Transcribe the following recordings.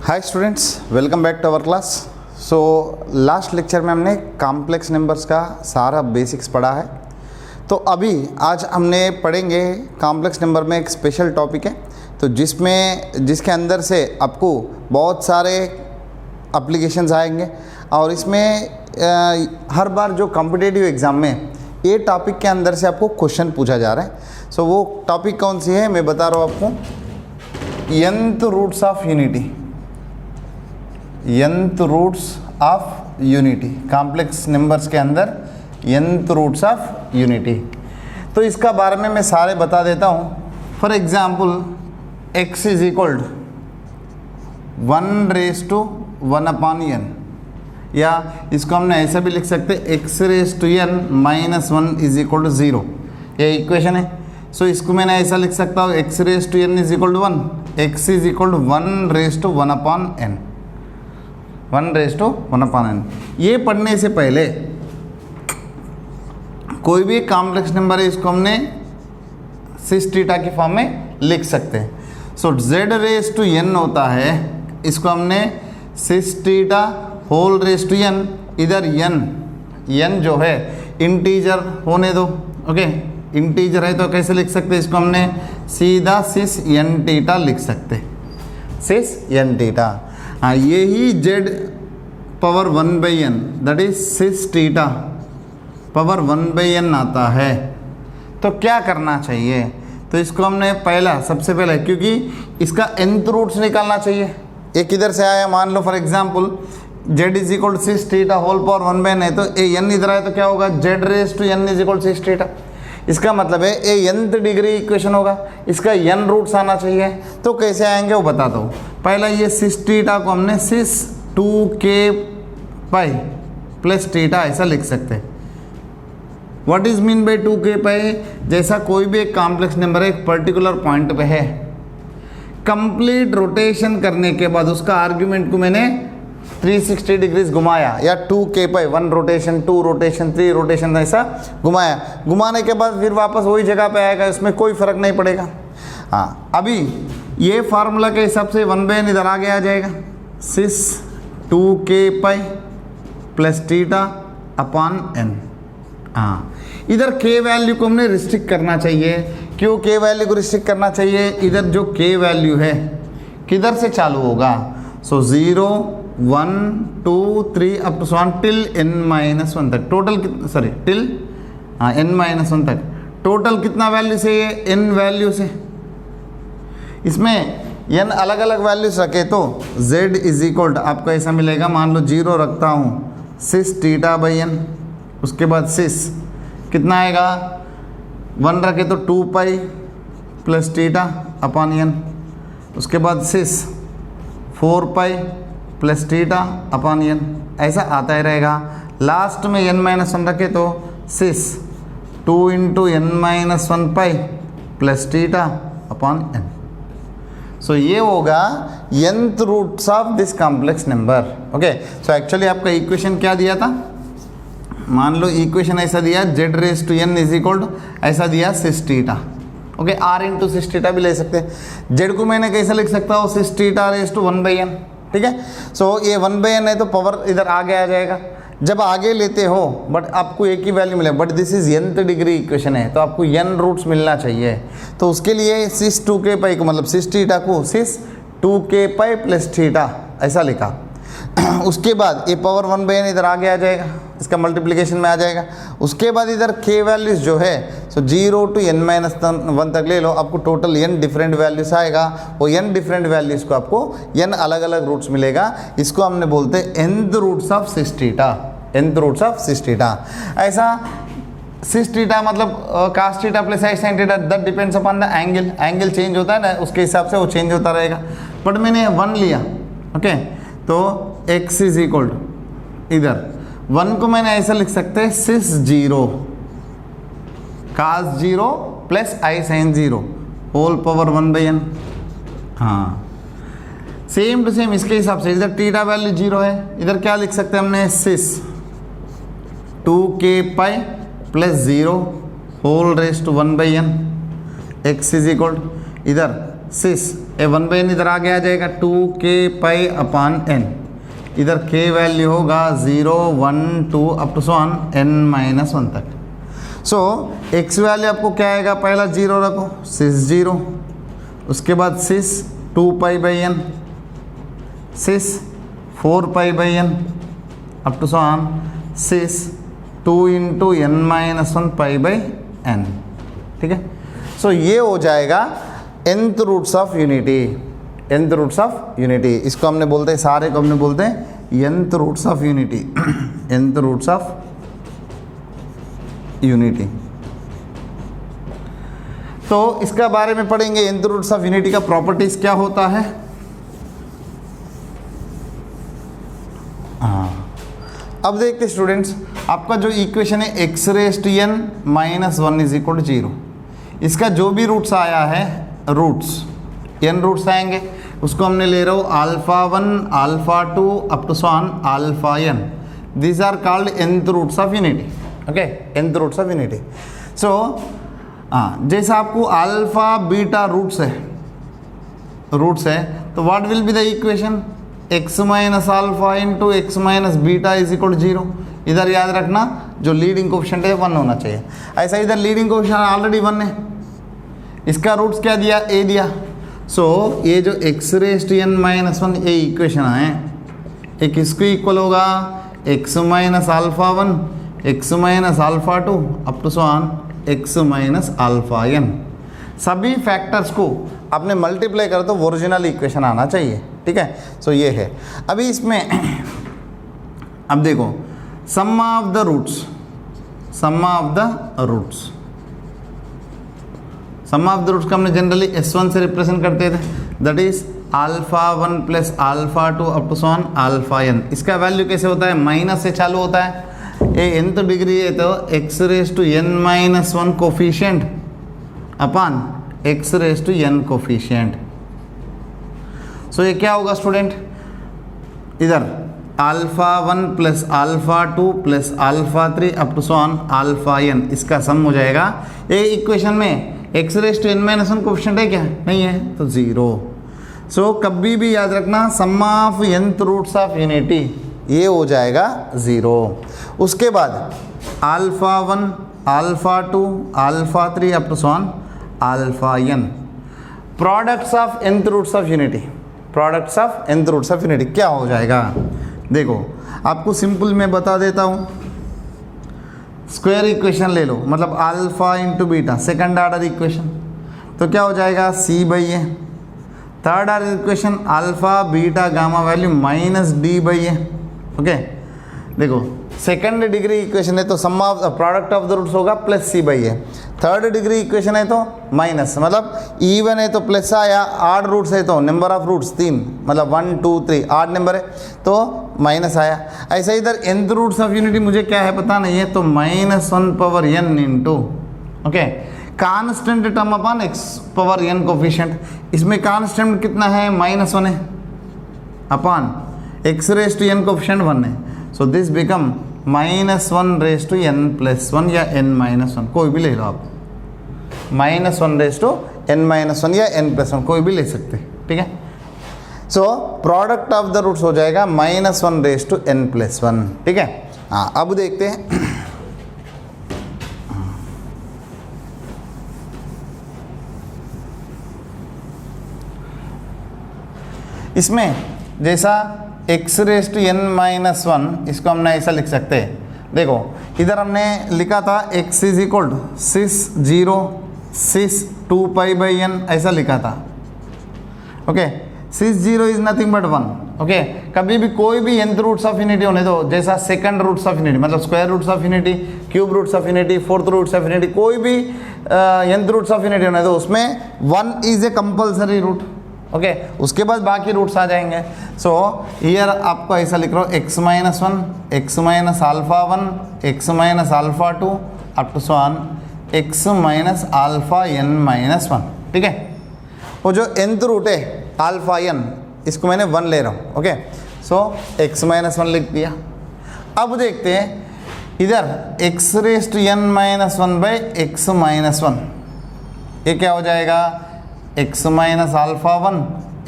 Hi students, welcome back to our class. So last lecture में हमने complex numbers का सारा बेसिक्स पढ़ा है। तो अभी आज हमने पढ़ेंगे कॉम्प्लेक्स नंबर में एक स्पेशल टॉपिक है, तो जिसके अंदर से आपको बहुत सारे एप्लीकेशंस आएंगे और इसमें हर बार जो कॉम्पिटिटिव एग्ज़ाम में ये टॉपिक के अंदर से आपको क्वेश्चन पूछा जा रहा है। सो वो टॉपिक कौन सी है मैं बता रहा हूँ आपको, nth roots of unity. nth roots of unity, complex numbers के अंदर nth रूट्स ऑफ यूनिटी। तो इसका बारे में मैं सारे बता देता हूँ। For example x is equal 1/1/n, या इसको हमने ऐसा भी लिख सकते x⁻n-1 इज इक्वल टू 0। ये इक्वेशन है। सो इसको मैंने ऐसा लिख सकता हूँ x⁻n is equal to 1, x is equal to 1/1/n, 1/1/n। ये पढ़ने से पहले कोई भी कॉम्प्लेक्स नंबर है इसको हमने सिस थीटा की फॉर्म में लिख सकते हैं। सो z⁻n होता है, इसको हमने cis theta whole raise to n, इधर n जो है इंटीजर होने दो। ओके, इंटीजर है तो कैसे लिख सकते हैं इसको, हमने सीधा सिस n थीटा लिख सकते, सिस n थीटा। हाँ, यही z power 1/n that is sis theta power 1/n आता है। तो क्या करना चाहिए, तो इसको हमने सबसे पहले क्योंकि इसका nth रूट्स निकालना चाहिए। एक इधर से आया, मान लो for example z is equal cis theta whole power 1/n है, तो ए n इधर आया तो क्या होगा, z⁻n is equal cis theta. इसका मतलब है ए nth डिग्री इक्वेशन होगा, इसका n रूट्स आना चाहिए। तो कैसे आएंगे वो बताता हूँ। पहला ये सिस थीटा को हमने cis 2k pi plus theta ऐसा लिख सकते हैं। What is mean by 2k पाई, जैसा कोई भी एक कॉम्प्लेक्स नंबर है एक पर्टिकुलर पॉइंट पे है, कंप्लीट रोटेशन करने के बाद उसका आर्ग्यूमेंट को मैंने 360 डिग्रीज घुमाया, या 2k पाई 1 रोटेशन 2 रोटेशन 3 रोटेशन ऐसा घुमाया, घुमाने के बाद फिर वापस वही जगह पे आएगा, इसमें कोई फर्क नहीं पड़ेगा। हाँ, अभी ये फार्मूला के हिसाब से 1/n इधर आगे आ जाएगा, सिस 2k pi plus theta upon n। हाँ, इधर k वैल्यू को हमने रिस्ट्रिक्ट करना चाहिए। क्यों k वैल्यू को रिस्ट्रिक्ट करना चाहिए, इधर जो k वैल्यू है किधर से चालू होगा, सो 0 1 2 3 अप टू 1 टिल n-1 तक, टोटल टिल n-1 तक टोटल कितना वैल्यू से, ये n वैल्यू से। इसमें n अलग अलग वैल्यूज रखे तो z इज इक्वल टू आपको ऐसा मिलेगा, मान लो 0 रखता हूँ सिस थीटा बाई n, उसके बाद सिस कितना आएगा, 1 रखे तो 2 पाई प्लस थीटा अपॉन n, उसके बाद सिस 4 पाई प्लस थीटा अपॉन n, ऐसा आता ही रहेगा। लास्ट में n-1 रखे तो cis 2 into n-1 pi plus theta upon n। So ये होगा nth roots of this complex number. Okay, so actually आपका इक्वेशन क्या दिया था, मान लो इक्वेशन ऐसा दिया z⁻n इज इक्वल टू ऐसा दिया सिस थीटा। ओके, r इंटू सिस थीटा भी ले सकते हैं। z को मैंने कैसे लिख सकता हूँ, सिस थीटा रेज टू 1/n। ठीक है, सो ये 1/n है तो पावर इधर आगे आ जाएगा। जब आगे लेते हो बट आपको एक ही वैल्यू मिले, but this is nth degree equation है तो आपको n रूट्स मिलना चाहिए। तो उसके लिए सिस 2k पाई को, मतलब सिस थीटा को सिस 2k पाई प्लस थीटा ऐसा लिखा। उसके बाद ये पावर 1/n इधर आगे आ जाएगा, इसका मल्टीप्लिकेशन में आ जाएगा। उसके बाद इधर k वैल्यूज जो है सो 0 टू n-1 तक ले लो, आपको टोटल n डिफरेंट वैल्यूज आएगा। वो n डिफरेंट वैल्यूज को आपको n अलग अलग रूट्स मिलेगा। इसको हमने बोलते हैं nth roots of cis theta, nth roots of cis theta. ऐसा सिस थीटा मतलब cos theta plus sin theta, that depends upon the angle, angle change होता है ना, उसके हिसाब से वो चेंज होता रहेगा। बट मैंने 1 लिया, ओके, तो x इज इक्वल टू इधर 1 को मैंने ऐसा लिख सकते हैं cis 0 cos 0 plus i sin 0 whole power 1/n। हाँ, सेम टू सेम इसके हिसाब से इधर थीटा वैल्यू 0 है, इधर क्या लिख सकते हैं हमने, cis 2k pi plus 0 whole raise to 1/n। x is equal इधर सिस ए 1/n इधर आगे आ जाएगा 2k पाई अपॉन n, इधर k वैल्यू होगा 0 1 2 up to so on n-1 तक। सो x वैल्यू आपको क्या आएगा, पहला 0 रखो सिस 0, उसके बाद cis 2 pi by n, cis 4 pi by n up to so on cis 2 into n-1 pi by n। ठीक है, सो ये हो जाएगा nth roots of unity, nth roots of unity. इसको हमने बोलते हैं, सारे को हमने बोलते हैं nth roots of unity, nth roots of unity. तो इसका बारे में पढ़ेंगे, nth रूट्स ऑफ यूनिटी का प्रॉपर्टीज क्या होता है। हाँ, अब देखते स्टूडेंट्स, आपका जो इक्वेशन है x raise to n minus 1 is equal to 0, इसका जो भी रूट्स आया है, रूट्स n रूट्स आएंगे, उसको हमने ले रहा हूँ alpha 1 alpha 2 up to so on alpha n, these are called nth roots of unity. Okay, nth roots of unity. So जैसा आपको अल्फा बीटा रूट्स है तो what will be the equation, x minus alpha into x minus beta is equal to 0। इधर याद रखना जो leading coefficient है 1 होना चाहिए। ऐसा इधर लीडिंग कोएफिशिएंट ऑलरेडी 1 है, इसका रूट्स क्या दिया, a दिया। सो ये जो x raise to n minus 1 ये इक्वेशन है, ये किसको इक्वल होगा, x minus alpha 1 x minus alpha 2 up to so on x minus alpha n। सभी फैक्टर्स को आपने मल्टीप्लाई कर तो ओरिजिनल इक्वेशन आना चाहिए। ठीक है, सो ये है। अभी इसमें अब देखो sum of the roots, sum of the roots, sum of the roots का हमने जनरली s1 से रिप्रेजेंट करते थे, that is alpha 1 plus alpha 2 up to so on alpha n। इसका वैल्यू कैसे होता है, माइनस से चालू होता है, ये nth डिग्री है तो x raise to n minus 1 coefficient upon x raise to n coefficient. So ये क्या होगा स्टूडेंट, इधर alpha 1 plus alpha 2 plus alpha 3 up to so on alpha n, इसका सम हो जाएगा। ये इक्वेशन में x raise to n minus 1 coefficient है क्या, नहीं है, तो 0। सो कभी भी याद रखना sum of nth roots of unity ये हो जाएगा 0। उसके बाद alpha 1 alpha 2 alpha 3 up to so on alpha n। Products of nth roots of unity, products of nth roots of unity क्या हो जाएगा, देखो आपको सिंपल मैं बता देता हूँ। स्क्वायर इक्वेशन ले लो, मतलब alpha into beta second order equation, तो क्या हो जाएगा c by A. Third order equation alpha beta gamma value minus D by A. Okay, देखो सेकंड डिग्री इक्वेशन है तो sum of product of the roots होगा plus c by A. Third degree equation है तो minus, मतलब even है तो plus आया, आड रूट्स है तो नंबर ऑफ रूट्स 3, मतलब 1 2 3 आड नंबर है तो माइनस आया। ऐसा इधर nth रूट्स ऑफ यूनिटी मुझे क्या है पता नहीं है, तो -1 power n into okay constant term upon x power n coefficient. इसमें कांस्टेंट कितना है, -1 है upon x raise to n coefficient 1 है। So this become -1 raise to n plus 1 या n-1, कोई भी ले लो आप, -1 रेज़ टू n-1 या n प्लस 1 कोई भी ले सकते हैं। ठीक है, so product of the roots हो जाएगा -1 रेज़ टू n प्लस 1। ठीक है, हाँ अब देखते हैं इसमें जैसा x रेज़ टू n-1, इसको हमने ऐसा लिख सकते हैं। देखो इधर हमने लिखा था x is equal to cis 0 cis 2 pi by n, ऐसा लिखा था। Okay, cis 0 is nothing but 1। Okay, कभी भी कोई भी nth रूट्स ऑफ यूनिटी होने दो, जैसा सेकंड रूट्स ऑफ यूनिटी मतलब square roots of unity, cube roots of unity, fourth roots of unity, कोई भी nth रूट्स ऑफ यूनिटी होने दो, उसमें 1 is a compulsory root. Okay, उसके बाद बाकी रूट्स आ जाएंगे। सो हियर आपको ऐसा लिख रहा हूँ x minus 1 x minus alpha 1 x minus alpha 2 up to so on x minus alpha n minus 1। ठीक है, वो जो nth रूट है अल्फा n, इसको मैंने 1 ले रहा हूँ। ओके, सो x माइनस 1 लिख दिया। अब देखते हैं इधर x raise to n minus 1 by x minus 1, ये क्या हो जाएगा, x minus alpha 1,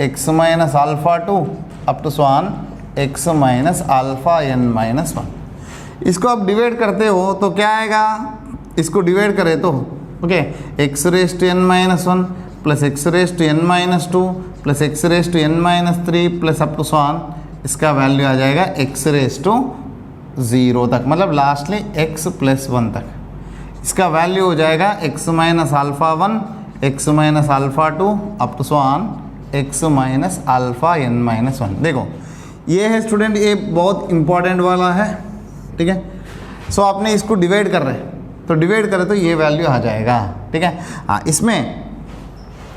x minus alpha 2 up to so on x minus alpha n minus 1। इसको आप डिवाइड करते हो तो क्या आएगा, इसको डिवाइड करें तो okay x raise to n minus 1 plus x raise to n minus 2 plus x raise to n minus 3 plus up to so on इसका वैल्यू आ जाएगा x रेज टू 0 तक, मतलब लास्टली x प्लस 1 तक। इसका वैल्यू हो जाएगा x minus alpha 1, x minus alpha 2 up to so on x minus alpha n minus 1। देखो ये है स्टूडेंट, ये बहुत इंपॉर्टेंट वाला है, ठीक है। सो आपने इसको डिवाइड कर रहे हैं तो डिवाइड करें तो ये वैल्यू आ जाएगा, ठीक है। हाँ, इसमें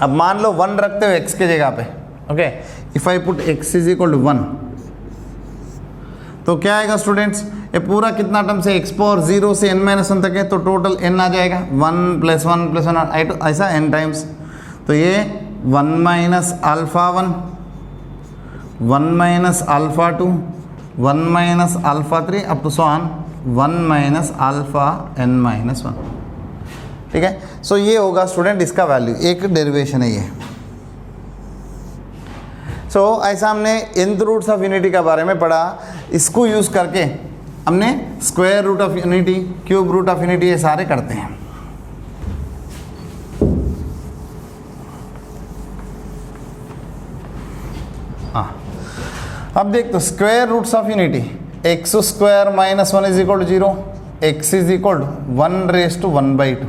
अब मान लो 1 रखते हो x के जगह पे, okay. If I put x is equal to 1 तो क्या आएगा स्टूडेंट्स, ये पूरा कितना टर्म से x पावर 0 से n माइनस 1 तक है तो टोटल n आ जाएगा 1 प्लस 1 प्लस 1 ऐसा n टाइम्स। तो ये 1 minus alpha 1, 1 minus alpha 2, 1 minus alpha 3 up to so on 1 minus alpha n minus 1, ठीक है। सो ये होगा स्टूडेंट इसका वैल्यू, एक डेरिवेशन है ये। सो ऐसा हमने nth रूट्स ऑफ यूनिटी के बारे में पढ़ा, इसको यूज़ करके हमने square root of unity, cube root of unity, ये सारे करते हैं। हाँ, अब देख तो square roots of unity, x square minus 1 is equal to 0, x is equal to 1 raise to 1/2,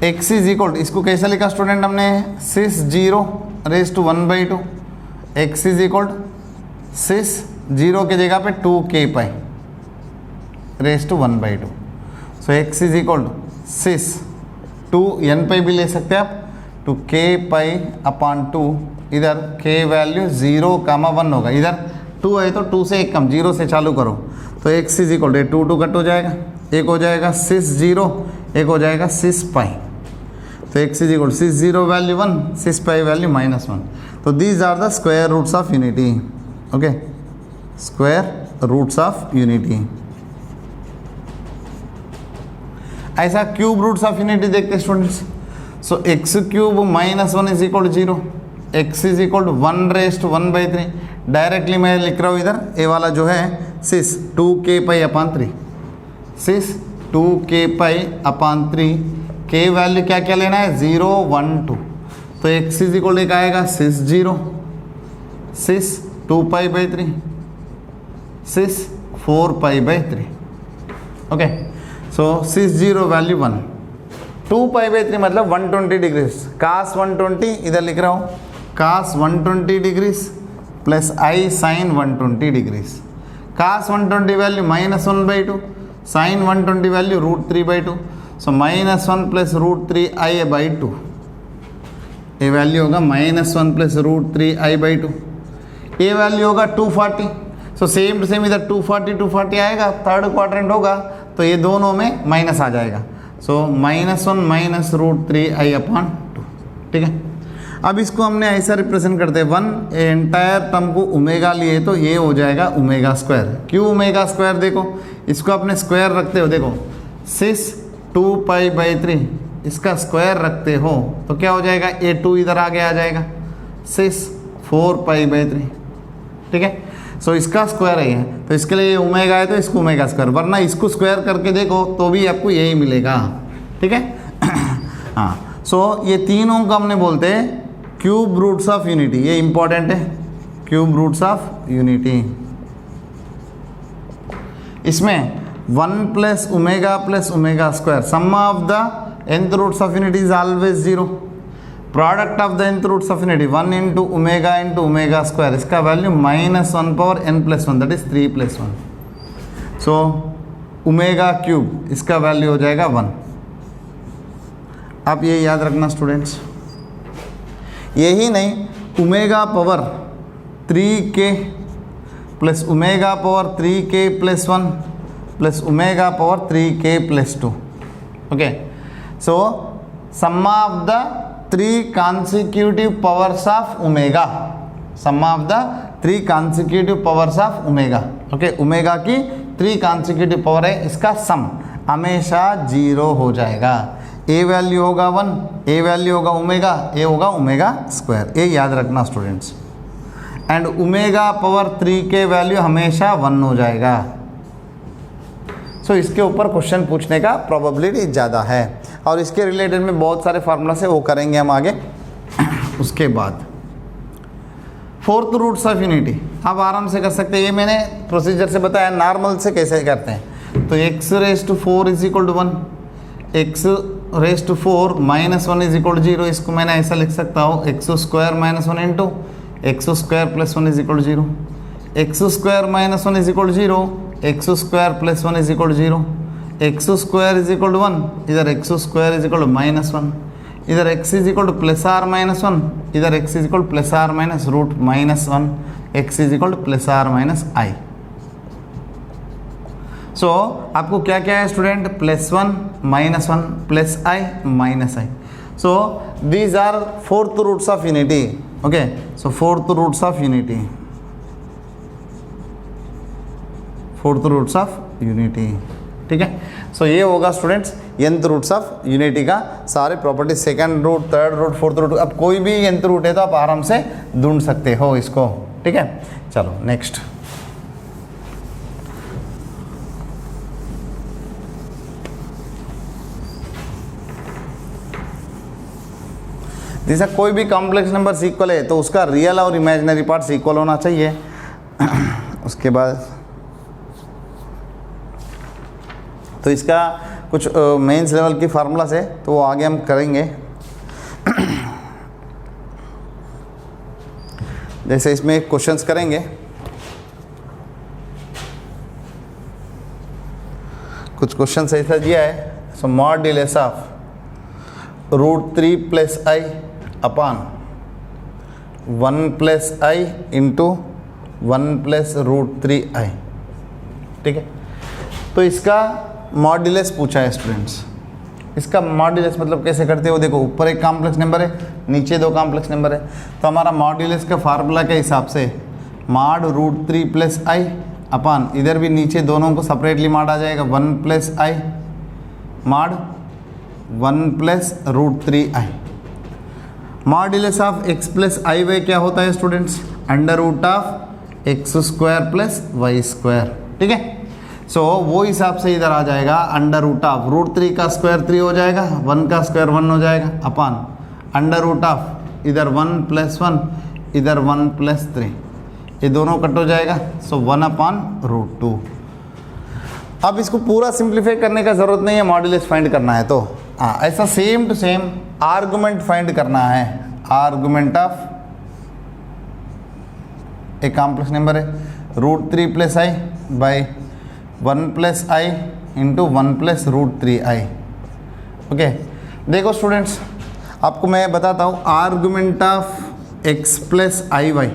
x is equal to, इसको कैसे लिखा स्टूडेंट हमने, 6 0 raise to 1/2, x is equal to 6 0 के जगह पे 2k pi raise to 1/2। So x is equal to 6 2 n पाई भी ले सकते हैं आप, टू k पाई अपॉन 2, इधर k वैल्यू 0, 1 होगा, इधर 2 है तो 2 से एक कम, 0 से चालू करो तो x is equal to 2 cut हो जाएगा, एक हो जाएगा 6 0, एक हो जाएगा 6 पाई। तो x is equal 6 0 value 1, 6 pi value -1। तो these are the square roots of unity, okay, square roots of unity. ऐसा क्यूब रूट्स ऑफ यूनिटी देखते हैं students. So x cube -1 is equal to 0, x is equal to 1 raise to 1/3। Directly मैं लिख रहा हूँ इधर, ए वाला जो है 6 2k pi upon 3, 6 2k pi upon 3, k value क्या क्या लेना है, 0 1 2। तो x इज इक्वल एक आएगा 6 0, 6 2 pi by 3, 6 4 pi by 3, okay. So 6 0 value 1, 2 pi by 3 मतलब 120 डिग्रीज, cos 120 इधर लिख रहा हूँ, cos 120 degrees plus i sin 120 degrees. cos 120 value -1/2, sin 120 value √3/2। So -1 plus √3i/2, ये वैल्यू होगा -1 प्लस √3i/2, ये वैल्यू होगा 240। सो सेम टू सेम इधर 240 आएगा, थर्ड क्वाड्रेंट होगा तो ये दोनों में माइनस आ जाएगा। सो -1 माइनस √3i/2, ठीक है। अब इसको हमने ऐसा रिप्रेजेंट करते हैं, 1 एंटायर टर्म को ओमेगा लिए तो ये हो जाएगा ओमेगा स्क्वायर। क्यों ओमेगा स्क्वायर, देखो इसको अपने स्क्वायर रखते हो, देखो 6 2 पाई बाई 3 इसका स्क्वायर रखते हो तो क्या हो जाएगा, ए 2 इधर आगे आ जाएगा, 6 4 पाई बाई 3, ठीक है। सो इसका स्क्वायर है, तो इसके लिए ये ओमेगा है तो इसको ओमेगा स्क्वायर, वरना इसको स्क्वायर करके देखो तो भी आपको यही मिलेगा, ठीक है। हाँ, सो ये तीनों को हमने बोलते हैं क्यूब रूट्स ऑफ यूनिटी, ये इंपॉर्टेंट है, क्यूब रूट्स ऑफ यूनिटी। इसमें 1 plus omega square, sum of the nth roots of unity is always 0, product of the nth roots of unity 1 into omega square, इसका value -1 power n plus 1 that is 3 plus 1। So omega cube इसका value हो जाएगा 1। आप ये याद रखना students, यही नहीं, omega power 3k plus omega power 3k plus 1 plus omega power 3k plus 2, okay. So sum of the 3 consecutive powers of omega, sum of the 3 consecutive powers of omega, okay. Omega की 3 consecutive power है, इसका सम हमेशा 0 हो जाएगा। ए value होगा 1, ए value होगा omega, ए होगा omega square, ये याद रखना स्टूडेंट्स। एंड ओमेगा पावर 3 के वैल्यू हमेशा 1 हो जाएगा। सो इसके ऊपर क्वेश्चन पूछने का प्रोबेबिलिटी ज़्यादा है, और इसके रिलेटेड में बहुत सारे फार्मूला से वो करेंगे हम आगे। उसके बाद फोर्थ रूट्स ऑफ यूनिटी आप आराम से कर सकते हैं, ये मैंने प्रोसीजर से बताया, नॉर्मल से कैसे करते हैं। तो x⁻⁴ is equal to 1, x⁻⁴ -1 is equal to 0, इसको मैंने ऐसा लिख सकता हूँ x² -1 into x² + 1 is equal to 0, x² -1 is equal to 0, x² + 1 is equal to 0, x² is equal to 1, इधर x² इज इक्वल टू -1, इधर x is equal to +r-1, इधर x is equal to +r-√-1, x is equal to +r-i। सो आपको क्या क्या है student, +1 -1 +i -i। So these are fourth roots of unity. Okay, so fourth roots of unity, fourth roots of unity, ठीक है। सो ये होगा students nth roots of unity का सारे property, second root, third root, fourth root. अब कोई भी nth root है तो आप आराम से ढूंढ सकते हो इसको, ठीक है। चलो नेक्स्ट, जैसा कोई भी कॉम्प्लेक्स नंबर इक्वल है तो उसका रियल और इमेजिनरी पार्ट्स इक्वल होना चाहिए। उसके बाद तो इसका कुछ मेंस लेवल की फार्मूलास है तो वो आगे हम करेंगे। जैसे इसमें क्वेश्चंस करेंगे, कुछ क्वेश्चंस ऐसा दिया है। So modulus of √3 + i upon 1 + i into 1 + √3i, ठीक है। तो इसका मॉड्यूलस पूछा है स्टूडेंट्स। इसका मॉड्यूलस मतलब कैसे करते हो, देखो ऊपर एक कॉम्प्लेक्स नंबर है, नीचे 2 कॉम्प्लेक्स नंबर है, तो हमारा मॉड्यूलस का फार्मूला के हिसाब से मॉड √3 + i अपॉन, इधर भी नीचे दोनों को सेपरेटली मॉड आ जाएगा, 1 + i mod 1 + √3i। Modulus of x + i क्या होता है स्टूडेंट्स, √x² + y², ठीक है। सो वो हिसाब से इधर आ जाएगा √√3 का स्क्वायर 3 हो जाएगा, 1 का स्क्वायर 1 हो जाएगा, अपॉन √, इधर 1 + 1, इधर 1 + 3, ये दोनों कट हो जाएगा। सो 1/√2। अब इसको पूरा सिंप्लीफाई करने का ज़रूरत नहीं है, मॉड्यूलस फाइंड करना है तो हाँ, ऐसा same to same argument find करना है। आर्गुमेंट ऑफ एक कॉम्प्लेक्स नंबर है √3 + i by 1 + i into 1 + √3i। Okay, देखो स्टूडेंट्स आपको मैं बताता हूँ आर्गुमेंट ऑफ x + iy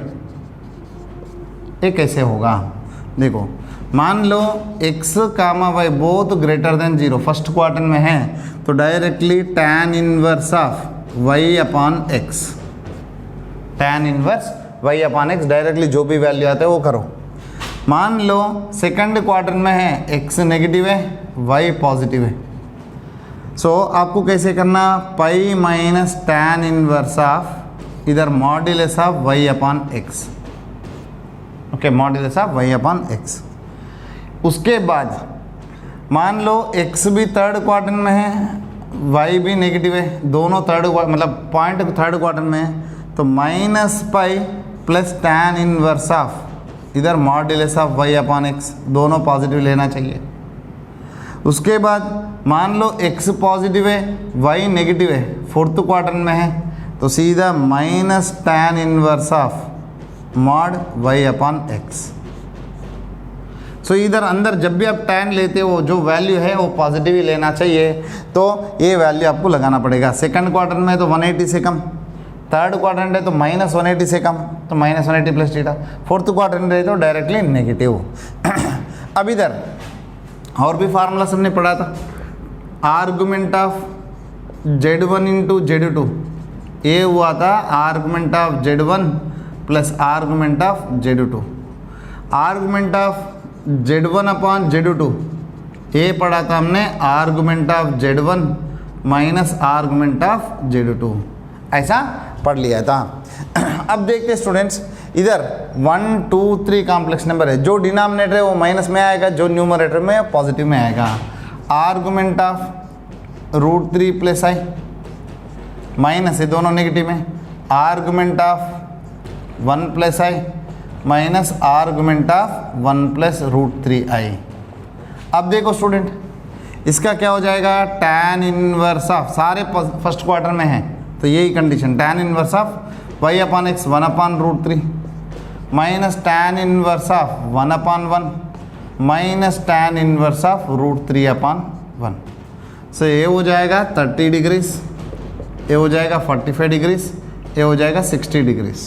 ये कैसे होगा। देखो मान लो x, y both greater than 0 first quarter में है, तो directly tan inverse of y/x, tan inverse y/x directly जो भी वैल्यू आता है वो करो। मान लो सेकंड क्वार्टर में है, x नेगेटिव है, y पॉजिटिव है। सो आपको कैसे करना, pi minus tan inverse of इधर modulus of y/x। Okay, modulus of y/x। उसके बाद मान लो x भी थर्ड क्वार्टर में है, y भी नेगेटिव है, दोनों थर्ड मतलब पॉइंट थर्ड क्वार्टर में है, तो -pi plus tan inverse of इधर मॉड्यूलस ऑफ y/x, दोनों पॉजिटिव लेना चाहिए। उसके बाद मान लो x पॉजिटिव है, y नेगेटिव है, फोर्थ क्वार्टर में है, तो सीधा -tan inverse of mod y/x। सो इधर अंदर जब भी आप tan लेते हो जो वैल्यू है वो पॉजिटिव ही लेना चाहिए, तो ये वैल्यू आपको लगाना पड़ेगा। सेकंड क्वार्टर में तो 180 से कम, थर्ड क्वाड्रेंट है तो -180 से कम, तो -180 प्लस थीटा, फोर्थ क्वाड्रेंट है तो डायरेक्टली नेगेटिव। अब इधर और भी फार्मूला हमने पढ़ा था, argument of Z1 into Z2, ये हुआ था argument of Z1 plus argument of Z2। Argument of Z1/Z2 ये पढ़ा था हमने argument of Z1 minus argument of Z2, ऐसा पढ़ लिया था। अब देखते स्टूडेंट्स, इधर 1 2 3 कॉम्प्लेक्स नंबर है, जो डिनोमिनेटर है वो माइनस में आएगा, जो न्यूमरेटर में पॉजिटिव में आएगा। Argument of √3 plus I, minus है दोनों नेगेटिव में, argument of 1 plus I minus argument of 1 plus √3i। अब देखो स्टूडेंट, इसका क्या हो जाएगा, tan इनवर्स ऑफ, सारे फर्स्ट क्वार्टर में है तो यही condition, tan inverse of y/x 1/√3 minus tan inverse of 1/1 minus tan inverse of √3/1। सो ये हो जाएगा 30 डिग्रीज, ये हो जाएगा 45 डिग्रीज, ये हो जाएगा 60 डिग्रीज।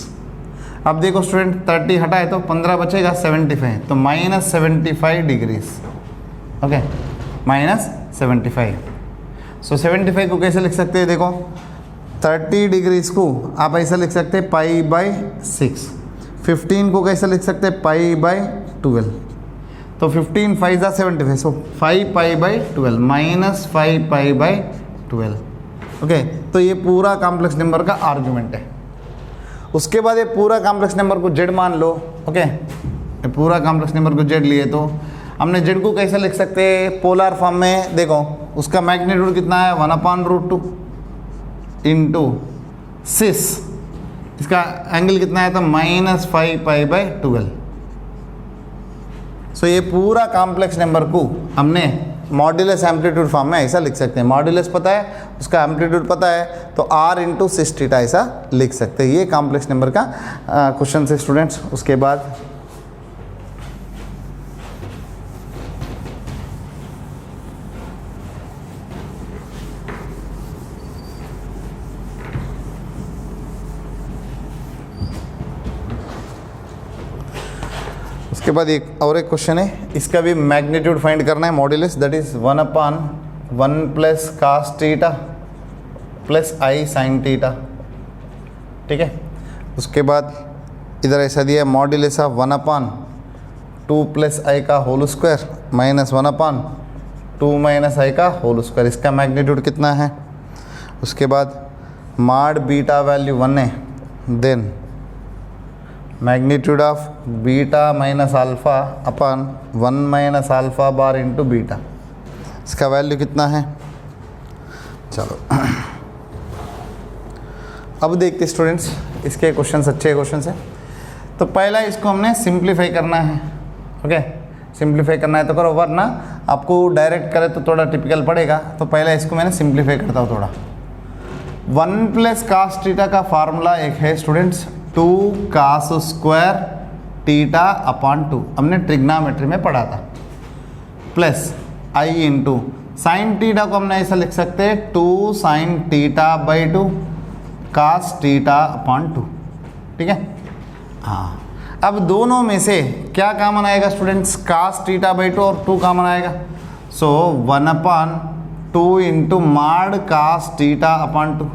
अब देखो स्टूडेंट, 30 हटाए तो 15 बचेगा, 75, तो माइनस 75 डिग्रीज। Okay, minus 75। सो 75 को कैसे लिख सकते हैं, देखो 30 डिग्रीज को आप ऐसा लिख सकते हैं π/6, 15 को कैसे लिख सकते हैं π/12, तो 15 5 = 75, सो 5π/12 माइनस 5π/12। ओके, तो ये पूरा कॉम्प्लेक्स नंबर का आर्गुमेंट है। उसके बाद ये पूरा कॉम्प्लेक्स नंबर को z मान लो। ओके, ये पूरा कॉम्प्लेक्स नंबर को z लिए तो हमने z को कैसे लिख सकते हैं, पोलर फॉर्म में। देखो उसका मैग्नीट्यूड कितना है, 1/√2 इंटू 6, इसका एंगल कितना है, तो माइनस 5π/12। सो ये पूरा कॉम्प्लेक्स नंबर को हमने मॉड्यूलस एम्पलीट्यूड फॉर्म में ऐसा लिख सकते हैं। मॉड्यूलस पता है, उसका एम्पलीट्यूड पता है, तो r इंटू 6θ ऐसा लिख सकते हैं। ये कॉम्प्लेक्स नंबर का क्वेश्चन है स्टूडेंट्स। उसके बाद उसके बाद एक और एक क्वेश्चन है, इसका भी मैग्नीट्यूड फाइंड करना है, modulus, that is 1/1 plus cos θ plus i sin θ। ठीक है, उसके बाद इधर ऐसा दिया है, मॉड्यूलस ऑफ 1/2 प्लस i का whole square minus 1/2 minus i का होल स्क्वायर, इसका मैग्नीट्यूड कितना है। उसके बाद माड बीटा वैल्यू 1 है, then magnitude of beta minus alpha upon 1 minus alpha bar into beta, इसका वैल्यू कितना है। चलो अब देखते स्टूडेंट्स, इसके क्वेश्चंस अच्छे क्वेश्चंस हैं। तो पहला इसको हमने सिंप्लीफाई करना है। ओके, सिंप्लीफाई करना है तो करो, वरना आपको डायरेक्ट करे तो थोड़ा टिपिकल पड़ेगा। तो पहला इसको मैंने सिंप्लीफाई करता हूँ थोड़ा। 1 प्लस cos θ का फार्मूला एक है स्टूडेंट्स, 2 cos स्क्वायर θ/2, हमने ट्रिग्नोमेट्री में पढ़ा था, प्लस i इंटू साइन θ को हमने ऐसा लिख सकते हैं 2 sin θ/2 cos θ/2। ठीक है, हाँ। अब दोनों में से क्या कॉमन आएगा स्टूडेंट्स, cos θ/2 और 2 कॉमन आएगा। सो 1/2 इंटू माड cos θ/2,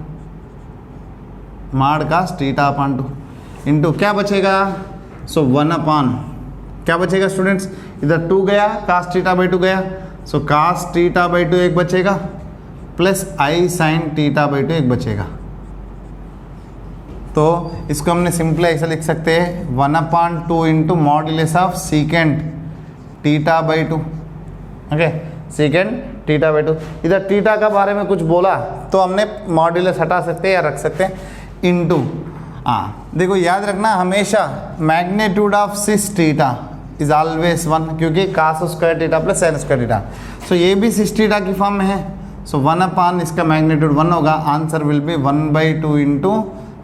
माड cos θ/2 इंटू क्या बचेगा, सो 1/, क्या बचेगा स्टूडेंट्स, इधर 2 गया, cos θ/2 गया, सो cos θ/2 एक बचेगा, प्लस i sin θ/2 एक बचेगा। तो इसको हमने सिंपली ऐसा लिख सकते हैं 1/2 into modulus of secant θ/2। Okay, secant θ/2, इधर थीटा का बारे में कुछ बोला तो हमने मॉड्यूलस हटा सकते हैं या रख सकते हैं, इंटू देखो याद रखना हमेशा मैग्नीट्यूड ऑफ 6θ इज ऑलवेज 1, क्योंकि cos square θ plus sin square θ। So ये भी 6θ की फॉर्म में है। सो 1/, इसका मैग्नीट्यूड 1 होगा, answer will be 1/2 into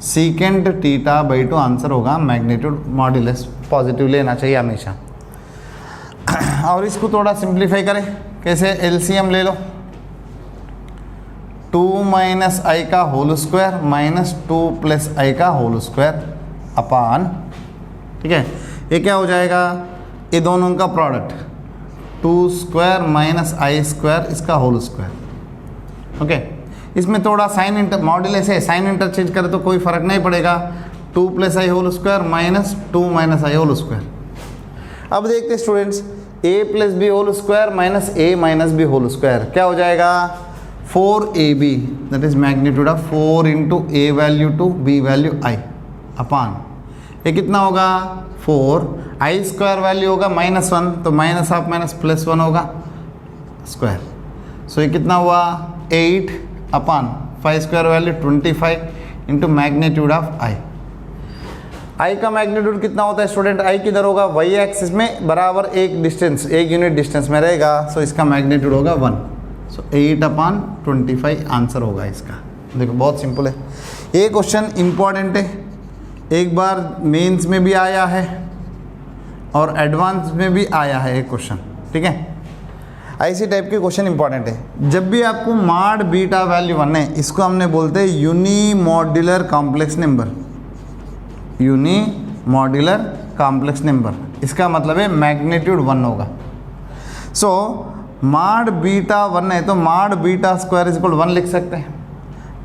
secant θ/2 answer होगा। मैग्नीट्यूड मॉड्यूलस पॉजिटिव लेना चाहिए हमेशा। और इसको थोड़ा सिंप्लीफाई करें, कैसे, एलसीएम ले लो, 2 माइनस i का whole square minus 2 plus i का होल स्क्वायर अपान, ठीक है, ये क्या हो जाएगा, ये दोनों का product 2 square minus i square इसका होल स्क्वायर। ओके, इसमें थोड़ा साइन इंटर मॉड्यूलस है, साइन इंटरचेंज करें तो कोई फर्क नहीं पड़ेगा, 2 plus i whole square minus 2 minus i whole square. अब देखते students, a plus b whole square minus a minus B whole square क्या हो जाएगा, 4ab, that is magnitude of 4 into A value to B value I upon, ये कितना होगा 4, आई square value होगा -1, तो माइनस हाफ माइनस प्लस 1 होगा square, सो ये कितना हुआ 8 upon 5 square value 25 into magnitude of I. I का मैग्नीट्यूड कितना होता है स्टूडेंट, आई किधर होगा वाई एक्सिस में बराबर एक डिस्टेंस, एक यूनिट डिस्टेंस में रहेगा, सो इसका मैग्नीट्यूड होगा 1, सो 8 अपान 25 आंसर होगा इसका। देखो बहुत सिंपल है, ये क्वेश्चन इंपॉर्टेंट है, एक बार मेंस में भी आया है और एडवांस में भी आया है एक क्वेश्चन, ठीक है। ऐसी टाइप के क्वेश्चन इंपॉर्टेंट है। जब भी आपको मॉड बीटा वैल्यू 1 है, इसको हमने बोलते हैं unimodular complex number, unimodular complex number, इसका मतलब है मैग्नीट्यूड 1 होगा। सो मॉड बीटा 1 है तो mod beta square is equal 1 लिख सकते हैं।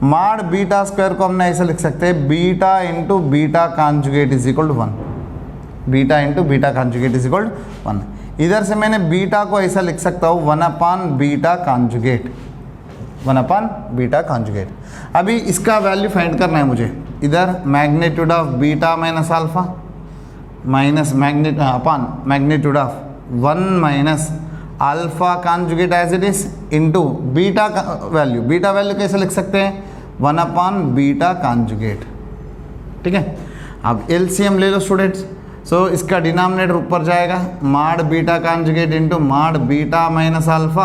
मॉड बीटा स्क्वायर को हमने ऐसे लिख सकते हैं, beta into beta conjugate is equal 1, beta into beta conjugate is equal 1। इधर से मैंने बीटा को ऐसा लिख सकता हूँ 1 upon beta conjugate, 1 upon beta conjugate. अभी इसका वैल्यू फाइंड करना है मुझे, इधर magnitude of beta minus alpha minus upon magnitude of 1 minus alpha conjugate as it is into beta value, beta value कैसे लिख सकते हैं 1 अपान बीटा कॉन्जुगेट, ठीक है। अब एलसीएम ले लो स्टूडेंट्स, सो इसका डिनोमिनेटर ऊपर जाएगा, mod beta conjugate into mod beta minus alpha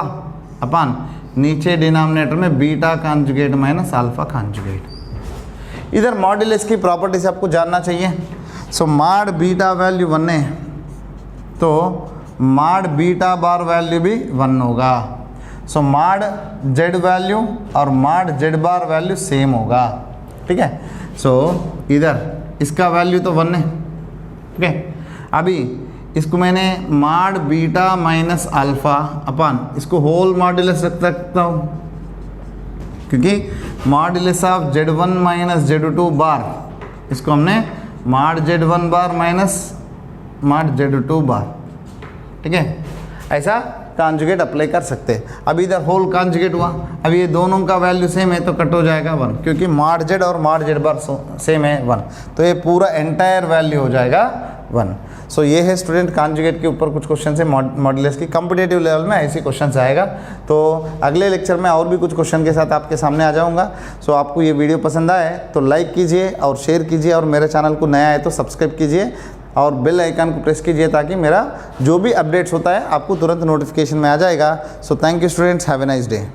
अपान नीचे डिनोमिनेटर में beta conjugate minus alpha conjugate. इधर मॉड्यूलस की प्रॉपर्टीज आपको जानना चाहिए। सो मॉड बीटा वैल्यू 1 है तो मॉड बीटा बार वैल्यू भी 1 होगा। सो मॉड जेड वैल्यू और मॉड जेड बार वैल्यू सेम होगा, ठीक है। सो इधर इसका वैल्यू तो 1 है, ठीक है। अभी इसको मैंने मॉड बीटा माइनस अल्फा अपान इसको होल मॉड्यूलस रख सकता हूँ, क्योंकि modulus of Z1 minus Z2 बार, इसको हमने मॉड Z1 बार माइनस मॉड Z2 बार, ठीक है। ऐसा कॉन्जुगेट अप्लाई कर सकते हैं। अभी इधर होल कॉन्जुगेट हुआ, अभी ये दोनों का वैल्यू सेम है तो कट हो जाएगा 1, क्योंकि मॉड Z और मॉड Z बार सेम है 1, तो ये पूरा एंटायर वैल्यू हो जाएगा 1। सो ये है स्टूडेंट कॉन्जुगेट के ऊपर कुछ क्वेश्चन है मॉड्यूलस की। कॉम्पिटेटिव लेवल में ऐसे क्वेश्चन आएगा, तो अगले लेक्चर में और भी कुछ क्वेश्चन के साथ आपके सामने आ जाऊंगा। सो आपको ये वीडियो पसंद आए तो लाइक कीजिए और शेयर कीजिए, और मेरे चैनल को नया है तो सब्सक्राइब कीजिए और बेल आइकन को प्रेस कीजिए, ताकि मेरा जो भी अपडेट्स होता है आपको तुरंत नोटिफिकेशन में आ जाएगा। So thank you students, have a nice day.